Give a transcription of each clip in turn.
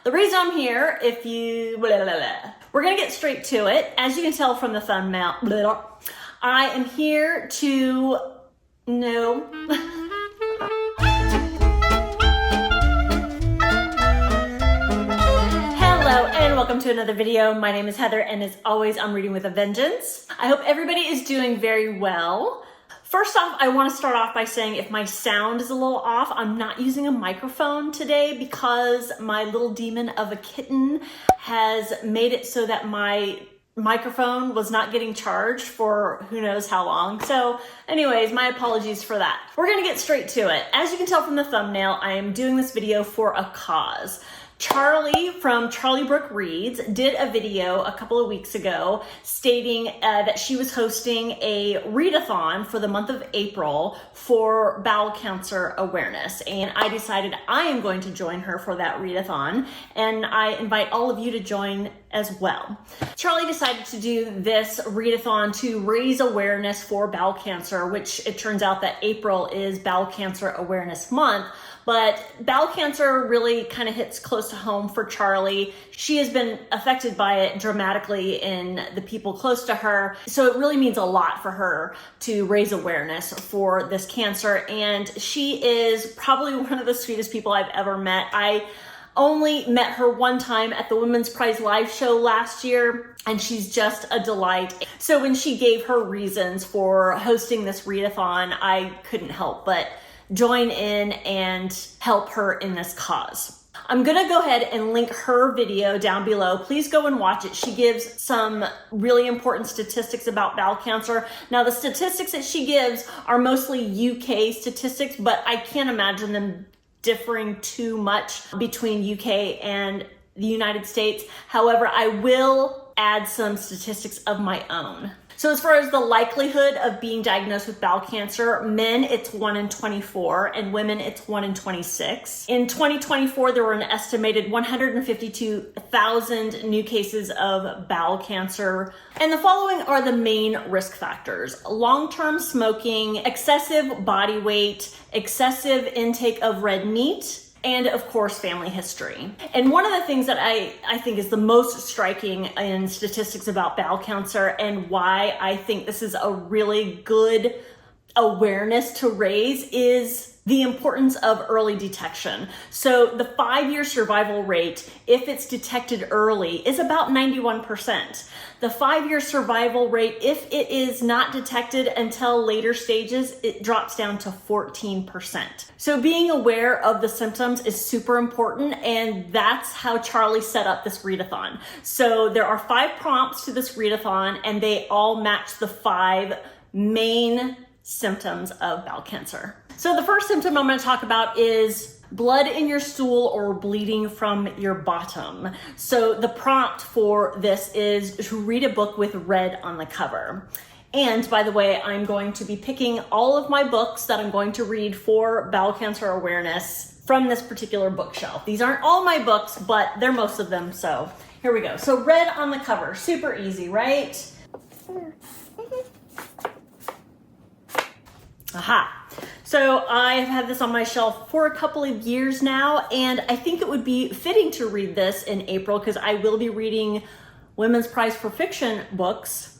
The reason I'm here, we're gonna get straight to it. As you can tell from the thumbnail, I am here to know. Hello and welcome to another video. My name is Heather and as always, I'm reading with a vengeance. I hope everybody is doing very well. First off, I want to start off by saying if my sound is a little off, I'm not using a microphone today because my little demon of a kitten has made it so that my microphone was not getting charged for who knows how long. So anyways, my apologies for that. We're gonna get straight to it. As you can tell from the thumbnail, I am doing this video for a cause. Charlie from Charlie Brooke Reads did a video a couple of weeks ago stating that she was hosting a readathon for the month of April for bowel cancer awareness. And I decided I am going to join her for that readathon, and I invite all of you to join as well. Charlie decided to do this readathon to raise awareness for bowel cancer, which it turns out that April is Bowel Cancer Awareness Month. But bowel cancer really kind of hits close to home for Charlie. She has been affected by it dramatically in the people close to her. So it really means a lot for her to raise awareness for this cancer. And she is probably one of the sweetest people I've ever met. I only met her one time at the Women's Prize Live show last year, and she's just a delight. So when she gave her reasons for hosting this readathon, I couldn't help but join in and help her in this cause. I'm gonna go ahead and link her video down below. Please go and watch it. She gives some really important statistics about bowel cancer. Now, the statistics that she gives are mostly UK statistics, but I can't imagine them differing too much between UK and the United States. However, I will add some statistics of my own. So as far as the likelihood of being diagnosed with bowel cancer, men, it's 1 in 24, and women, it's 1 in 26. In 2024, there were an estimated 152,000 new cases of bowel cancer. And the following are the main risk factors: long-term smoking, excessive body weight, excessive intake of red meat, and of course, family history. And one of the things that I think is the most striking in statistics about bowel cancer, and why I think this is a really good awareness to raise, is the importance of early detection. So the 5-year survival rate, if it's detected early, is about 91%. The 5-year survival rate, if it is not detected until later stages, it drops down to 14%. So being aware of the symptoms is super important, and that's how Charlie set up this readathon. So there are 5 prompts to this readathon, and they all match the 5 main symptoms of bowel cancer. So the first symptom I'm going to talk about is blood in your stool or bleeding from your bottom. So the prompt for this is to read a book with red on the cover. And by the way, I'm going to be picking all of my books that I'm going to read for bowel cancer awareness from this particular bookshelf. These aren't all my books, but they're most of them. So here we go. So red on the cover, super easy, right? Aha. So I have had this on my shelf for a couple of years now, and I think it would be fitting to read this in April because I will be reading Women's Prize for Fiction books,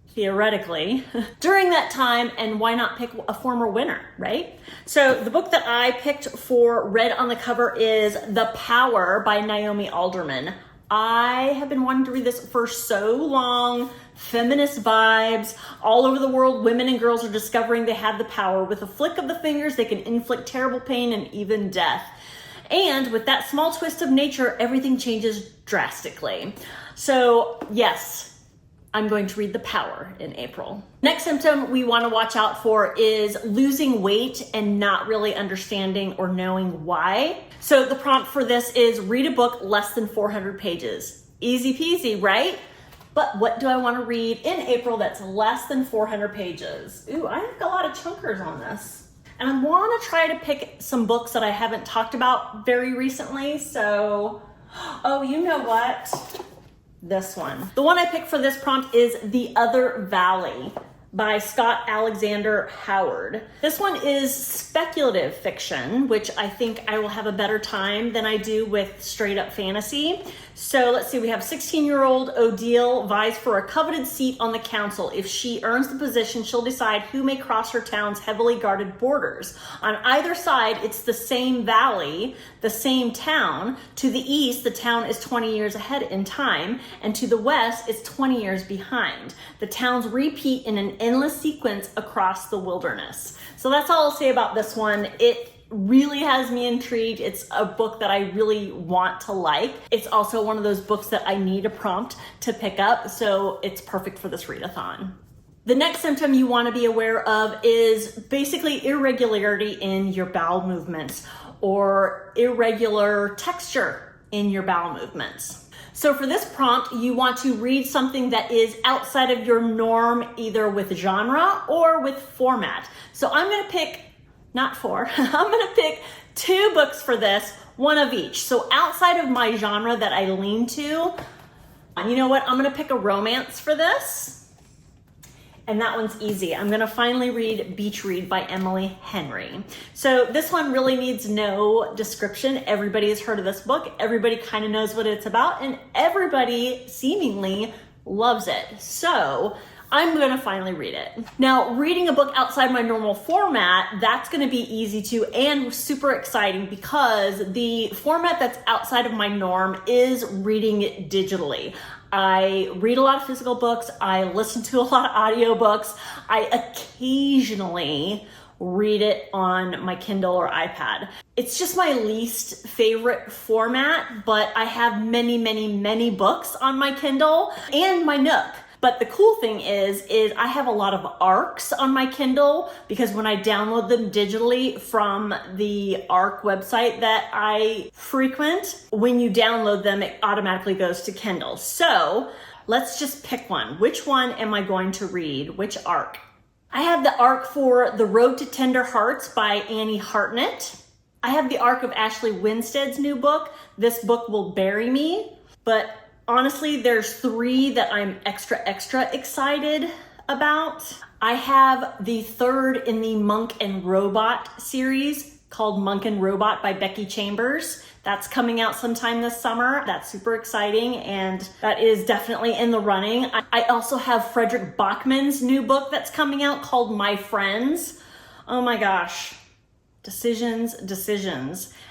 theoretically, during that time, and why not pick a former winner, right? So the book that I picked for red on the cover is The Power by Naomi Alderman. I have been wanting to read this for so long. Feminist vibes. All over the world, women and girls are discovering they have the power. With a flick of the fingers, they can inflict terrible pain and even death. And with that small twist of nature, everything changes drastically. So yes, I'm going to read The Power in April. Next symptom we want to watch out for is losing weight and not really understanding or knowing why. So the prompt for this is read a book less than 400 pages. Easy peasy, right? But what do I want to read in April that's less than 400 pages? Ooh, I have a lot of chunkers on this. And I want to try to pick some books that I haven't talked about very recently. So, oh, you know what? This one. The one I picked for this prompt is The Other Valley by Scott Alexander Howard. This one is speculative fiction, which I think I will have a better time than I do with straight up fantasy. So let's see, we have 16-year-old Odile vies for a coveted seat on the council. If she earns the position, she'll decide who may cross her town's heavily guarded borders. On either side, it's the same valley, the same town. To the east, the town is 20 years ahead in time, and to the west, it's 20 years behind. The towns repeat in an endless sequence across the wilderness. So that's all I'll say about this one. It really has me intrigued. It's a book that I really want to like. It's also one of those books that I need a prompt to pick up, so it's perfect for this readathon. The next symptom you want to be aware of is basically irregularity in your bowel movements or irregular texture in your bowel movements. So for this prompt, you want to read something that is outside of your norm, either with genre or with format. So I'm going to pick, not four, I'm going to pick 2 books for this, one of each. So outside of my genre that I lean to, you know what? I'm going to pick a romance for this. And that one's easy. I'm gonna finally read Beach Read by Emily Henry. So this one really needs no description. Everybody has heard of this book. Everybody kind of knows what it's about, and everybody seemingly loves it. So I'm gonna finally read it. Now, reading a book outside my normal format, that's gonna be easy too and super exciting, because the format that's outside of my norm is reading it digitally. I read a lot of physical books. I listen to a lot of audiobooks. I occasionally read it on my Kindle or iPad. It's just my least favorite format, but I have many, many, many books on my Kindle and my Nook. But the cool thing is I have a lot of ARCs on my Kindle, because when I download them digitally from the ARC website that I frequent, when you download them, it automatically goes to Kindle. So let's just pick one. Which one am I going to read? Which ARC? I have the ARC for The Road to Tender Hearts by Annie Hartnett. I have the ARC of Ashley Winstead's new book, This Book Will Bury Me. But honestly, there's 3 that I'm extra excited about. I have the 3rd in the Monk and Robot series called Monk and Robot by Becky Chambers. That's coming out sometime this summer. That's super exciting, and that is definitely in the running. I also have Frederick Bachman's new book that's coming out called My Friends. Oh my gosh. Decisions.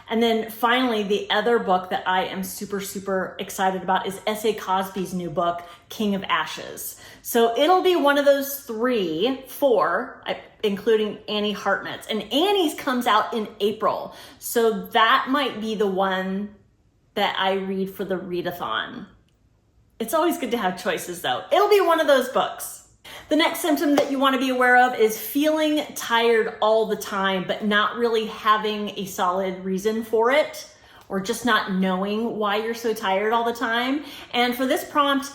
And then finally, the other book that I am super excited about is S.A. Cosby's new book, King of Ashes. So it'll be one of those 4, including Annie Hartnett's. And Annie's comes out in April. So that might be the one that I read for the readathon. It's always good to have choices though. It'll be one of those books. The next symptom that you want to be aware of is feeling tired all the time, but not really having a solid reason for it, or just not knowing why you're so tired all the time. And for this prompt,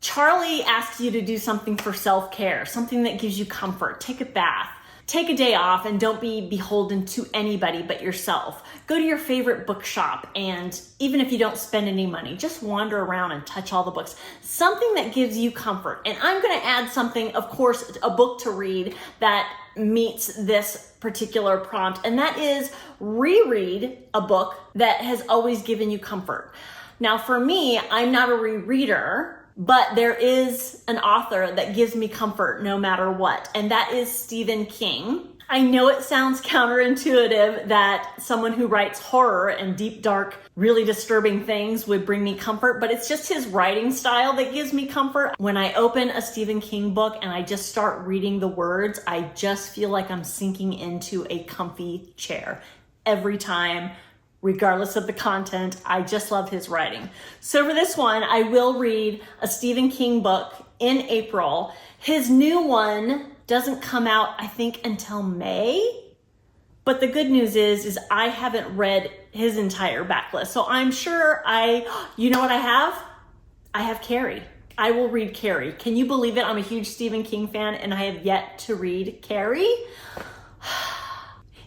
Charlie asks you to do something for self-care, something that gives you comfort. Take a bath. Take a day off and don't be beholden to anybody but yourself. Go to your favorite bookshop, and even if you don't spend any money, just wander around and touch all the books. Something that gives you comfort. And I'm gonna add something, of course, a book to read that meets this particular prompt, and that is reread a book that has always given you comfort. Now for me, I'm not a rereader, but there is an author that gives me comfort no matter what, and that is Stephen King. I know it sounds counterintuitive that someone who writes horror and deep, dark, really disturbing things would bring me comfort, but it's just his writing style that gives me comfort. When I open a Stephen King book and I just start reading the words, I just feel like I'm sinking into a comfy chair every time. Regardless of the content, I just love his writing. So for this one, I will read a Stephen King book in April. His new one doesn't come out, I think, until May. But the good news is I haven't read his entire backlist. So I'm sure you know what I have? I have Carrie. I will read Carrie. Can you believe it? I'm a huge Stephen King fan and I have yet to read Carrie.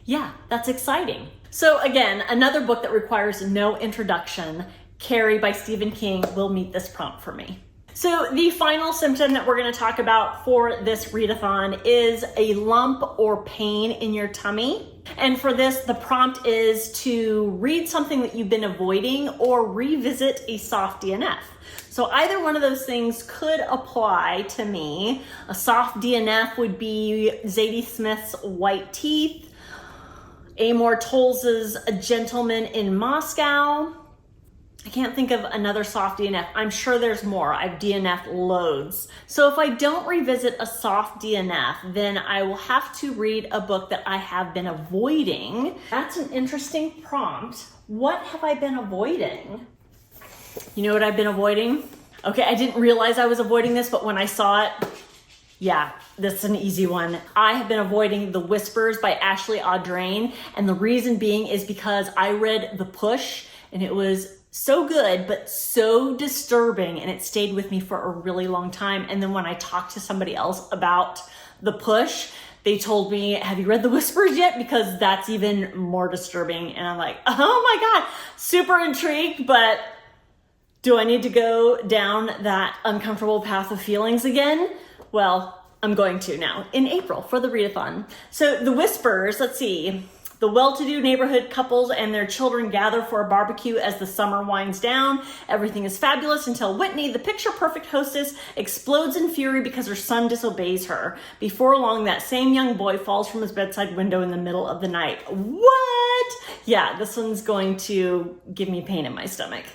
Yeah, that's exciting. So again, another book that requires no introduction, Carrie by Stephen King, will meet this prompt for me. So the final symptom that we're going to talk about for this readathon is a lump or pain in your tummy. And for this, the prompt is to read something that you've been avoiding or revisit a soft DNF. So either one of those things could apply to me. A soft DNF would be Zadie Smith's White Teeth, Amor Towles's A Gentleman in Moscow. I can't think of another soft DNF. I'm sure there's more. I've DNF'd loads. So if I don't revisit a soft DNF, then I will have to read a book that I have been avoiding. That's an interesting prompt. What have I been avoiding? You know what I've been avoiding? Okay, I didn't realize I was avoiding this, but when I saw it, yeah, this is an easy one. I have been avoiding The Whispers by Ashley Audrain, and the reason being is because I read The Push, and it was so good, but so disturbing, and it stayed with me for a really long time. And then when I talked to somebody else about The Push, they told me, have you read The Whispers yet? Because that's even more disturbing. And I'm like, oh my God, super intrigued, but do I need to go down that uncomfortable path of feelings again? Well, I'm going to now in April for the readathon. So The Whispers, let's see. The well-to-do neighborhood couples and their children gather for a barbecue as the summer winds down. Everything is fabulous until Whitney, the picture-perfect hostess, explodes in fury because her son disobeys her. Before long, that same young boy falls from his bedside window in the middle of the night. What? Yeah, this one's going to give me pain in my stomach.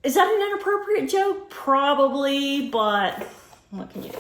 Is that an inappropriate joke? Probably, but what can you do?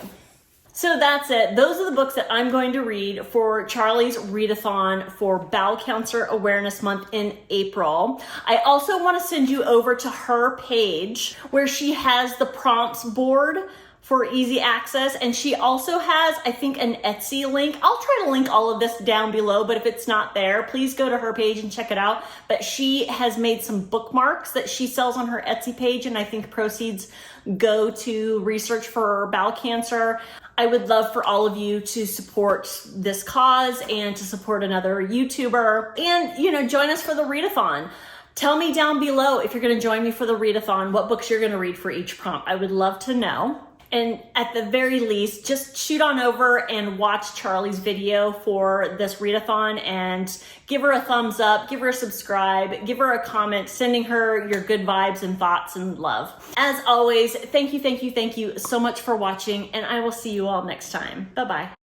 So that's it. Those are the books that I'm going to read for Charlie's readathon for Bowel Cancer Awareness Month in April. I also want to send you over to her page where she has the prompts board for easy access, and she also has, I think, an Etsy link. I'll try to link all of this down below, but if it's not there, please go to her page and check it out. But she has made some bookmarks that she sells on her Etsy page, and I think proceeds go to research for bowel cancer. I would love for all of you to support this cause and to support another YouTuber and, you know, join us for the readathon. Tell me down below if you're going to join me for the readathon, what books you're going to read for each prompt. I would love to know. And at the very least, just shoot on over and watch Charlie's video for this readathon and give her a thumbs up, give her a subscribe, give her a comment, sending her your good vibes and thoughts and love. As always, thank you so much for watching, and I will see you all next time. Bye-bye.